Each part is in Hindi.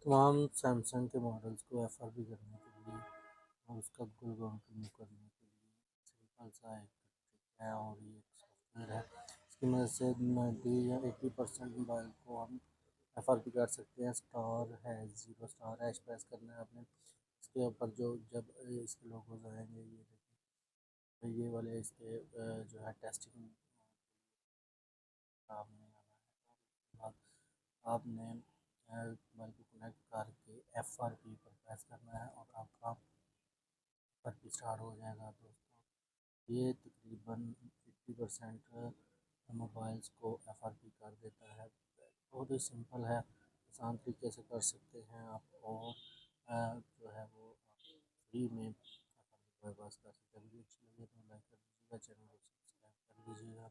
तमाम सैमसंग के मॉडल्स को FRP करने के लिए और उसका गूगल अकाउंट रिमूव करने के लिए सिंपल सा एक ट्रिक है और ये एक सॉफ्टवेयर है। इसकी मदद से 90 या 80% मोबाइल को हम FRP कर सकते हैं। स्टार है, 0 स्टार हैश प्रेस करना है आपने। इसके ऊपर जो जब इसके लोगोज आएंगे, ये देखिए, तो ये वाले इसके जो है टेस्टिंग आपने आना है। और उसके बाद आपने मोबाइल को कनेक्ट करके FRP पर प्रेस करना है और आपका FRP स्टार्ट हो जाएगा दोस्तों। ये तकरीबन 80% मोबाइल्स को FRP कर देता है। बहुत ही सिंपल है, आसान तरीके से कर सकते हैं आप। और जो है वो आप फ्री में FRP पास कर सकते हैं। वीडियो अच्छी लगे तो लाइक कर दीजिएगा, चैनल को सब्सक्राइब कर लीजिएगा,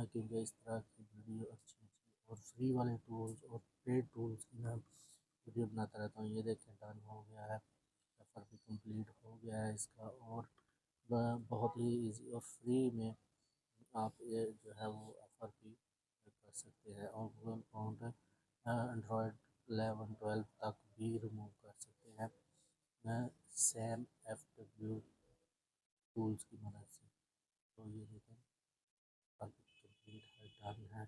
क्योंकि इस तरह की वीडियो अच्छी अच्छी और फ्री वाले टूल्स और पेड टूल्स की मैं वीडियो बनाता रहता हूँ। ये देखें, डन हो गया है, FRP कंप्लीट हो गया है इसका। और बहुत ही इजी और फ्री में आप ये जो है वो FRP कर सकते हैं। और गूगल अकाउंट एंड्रॉयड 11-12 तक भी रिमूव कर सकते हैं SAMFW टूल्स की मदद से। तो ये देखें, FRP कंप्लीट है, डन है।